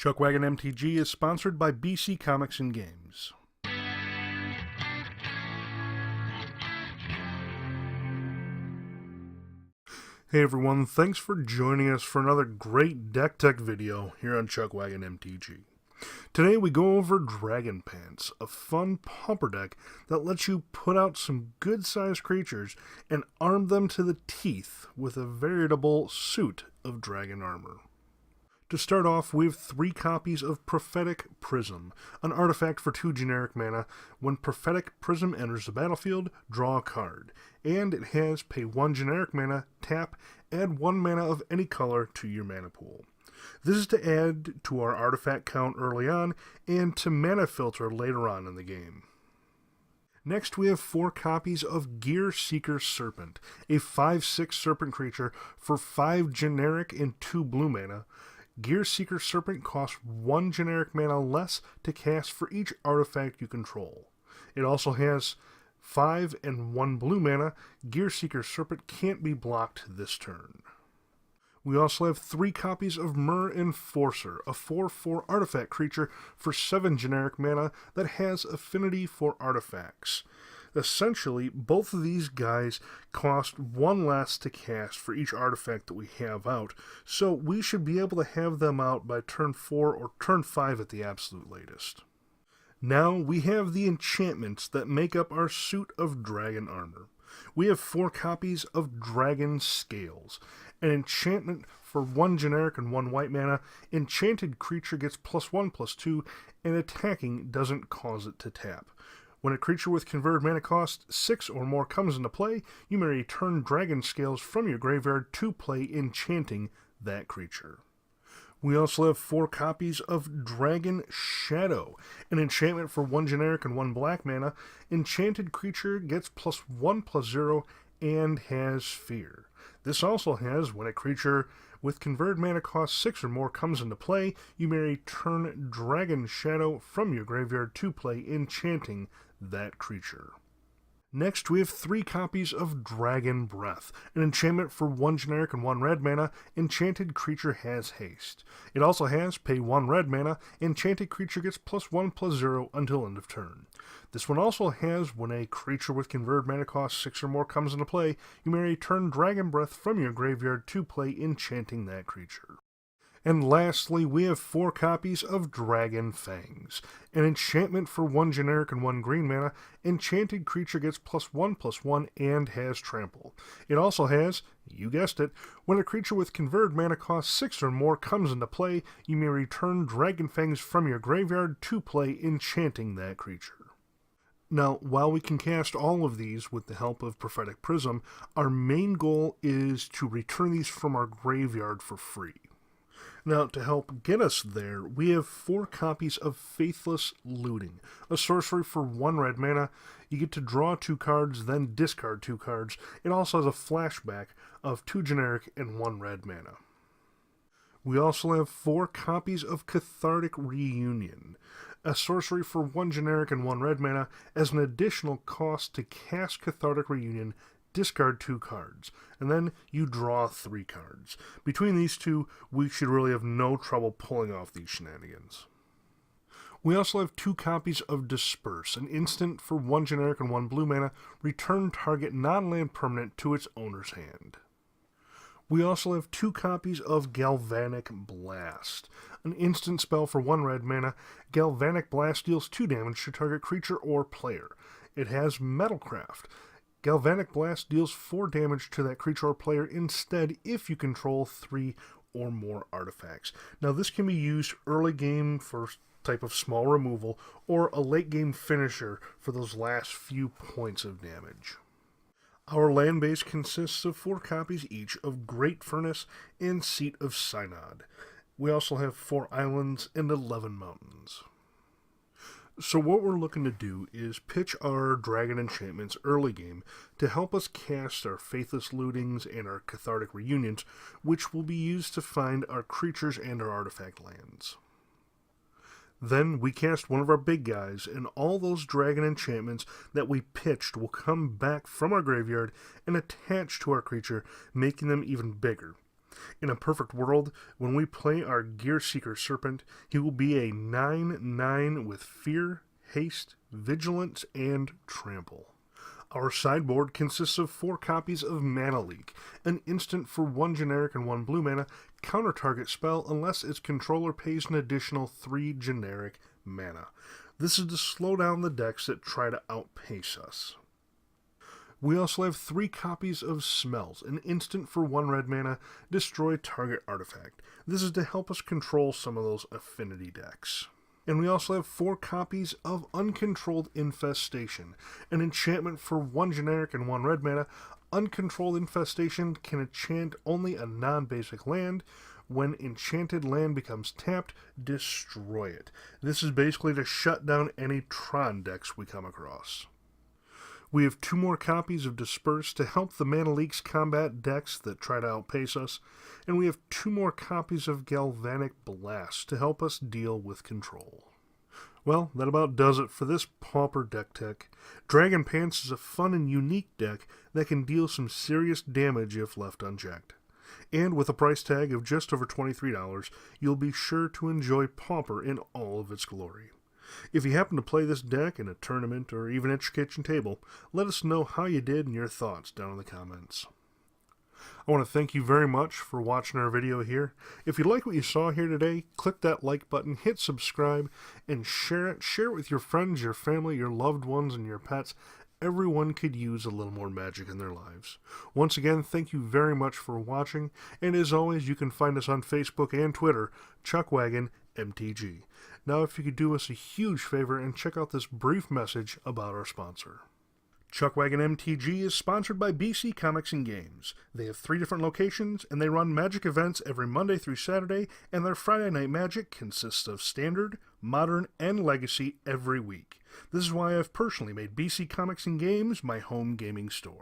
ChuckWagon MTG is sponsored by BC Comics and Games. Hey everyone, thanks for joining us for another great deck tech video here on ChuckWagon MTG. Today we go over Dragon Pants, a fun Pauper deck that lets you put out some good-sized creatures and arm them to the teeth with a veritable suit of dragon armor. To start off, we have 3 copies of Prophetic Prism, an artifact for 2 generic mana. When Prophetic Prism enters the battlefield, draw a card, and it has pay 1 generic mana, tap, add 1 mana of any color to your mana pool. This is to add to our artifact count early on, and to mana filter later on in the game. Next, we have 4 copies of Gear Seeker Serpent, a 5/6 serpent creature for 5 generic and 2 blue mana. Gear Seeker Serpent costs 1 generic mana less to cast for each artifact you control. It also has 5 and 1 blue mana. Gear Seeker Serpent can't be blocked this turn. We also have 3 copies of Myr Enforcer, a 4/4 artifact creature for 7 generic mana that has affinity for artifacts. Essentially, both of these guys cost 1 less to cast for each artifact that we have out, so we should be able to have them out by turn 4 or turn 5 at the absolute latest. Now we have the enchantments that make up our suit of dragon armor. We have 4 copies of Dragon Scales, an enchantment for 1 generic and 1 white mana. Enchanted creature gets +1/+2, and attacking doesn't cause it to tap. When a creature with converted mana cost 6 or more comes into play, you may return Dragon Scales from your graveyard to play, enchanting that creature. We also have 4 copies of Dragon Shadow, an enchantment for 1 generic and 1 black mana. Enchanted creature gets +1/+0 and has fear. This also has, when a creature with converted mana cost 6 or more comes into play, you may return Dragon Shadow from your graveyard to play, enchanting that creature. Next, we have 3 copies of Dragon Breath, an enchantment for 1 generic and 1 red mana. Enchanted creature has haste. It also has pay 1 red mana. Enchanted creature gets +1/+0 until end of turn. This one also has, when a creature with converted mana cost 6 or more comes into play, you may return Dragon Breath from your graveyard to play, enchanting that creature. And lastly, we have 4 copies of Dragon Fangs, an enchantment for 1 generic and 1 green mana. Enchanted creature gets +1/+1 and has trample. It also has, you guessed it, when a creature with converted mana cost 6 or more comes into play, you may return Dragon Fangs from your graveyard to play, enchanting that creature. Now, while we can cast all of these with the help of Prophetic Prism, our main goal is to return these from our graveyard for free. Now, to help get us there, we have 4 copies of Faithless Looting, a sorcery for 1 red mana. You get to draw 2 cards, then discard 2 cards. It also has a flashback of 2 generic and 1 red mana. We also have 4 copies of Cathartic Reunion, a sorcery for 1 generic and 1 red mana. As an additional cost to cast Cathartic Reunion, discard 2 cards, and then you draw 3 cards. Between these 2, we should really have no trouble pulling off these shenanigans. We also have 2 copies of Disperse, an instant for 1 generic and 1 blue mana. Return target non-land permanent to its owner's hand. We also have 2 copies of Galvanic Blast, an instant spell for 1 red mana. Galvanic Blast deals 2 damage to target creature or player. It has Metalcraft. Galvanic Blast deals 4 damage to that creature or player instead if you control 3 or more artifacts. Now, this can be used early game for type of small removal, or a late game finisher for those last few points of damage. Our land base consists of 4 copies each of Great Furnace and Seat of Synod. We also have 4 islands and 11 mountains. So what we're looking to do is pitch our dragon enchantments early game to help us cast our Faithless Lootings and our Cathartic Reunions, which will be used to find our creatures and our artifact lands. Then we cast one of our big guys, and all those dragon enchantments that we pitched will come back from our graveyard and attach to our creature, making them even bigger. In a perfect world, when we play our Gear Seeker Serpent, he will be a 9/9 with Fear, Haste, Vigilance, and Trample. Our sideboard consists of 4 copies of Mana Leak, an instant for 1 generic and 1 blue mana, counter target spell unless its controller pays an additional 3 generic mana. This is to slow down the decks that try to outpace us. We also have 3 copies of Smells, an instant for 1 red mana, destroy target artifact. This is to help us control some of those affinity decks. And we also have 4 copies of Uncontrolled Infestation, an enchantment for 1 generic and 1 red mana. Uncontrolled Infestation can enchant only a non-basic land. When enchanted land becomes tapped, destroy it. This is basically to shut down any Tron decks we come across. We have 2 more copies of Disperse to help the Mana Leaks combat decks that try to outpace us, and we have 2 more copies of Galvanic Blast to help us deal with control. Well, that about does it for this Pauper deck tech. Dragon Pants is a fun and unique deck that can deal some serious damage if left unchecked. And with a price tag of just over $23, you'll be sure to enjoy Pauper in all of its glory. If you happen to play this deck in a tournament or even at your kitchen table, let us know how you did and your thoughts down in the comments. I want to thank you very much for watching our video here. If you like what you saw here today, click that like button, hit subscribe, and share it. Share it with your friends, your family, your loved ones, and your pets. Everyone could use a little more magic in their lives. Once again, thank you very much for watching, and as always, you can find us on Facebook and Twitter, ChuckWagon MTG. Now, if you could do us a huge favor and check out this brief message about our sponsor. ChuckWagon MTG is sponsored by BC Comics and Games. They have 3 different locations, and they run Magic events every Monday through Saturday, and their Friday Night Magic consists of Standard, Modern, and Legacy every week. This is why I've personally made BC Comics and Games my home gaming store.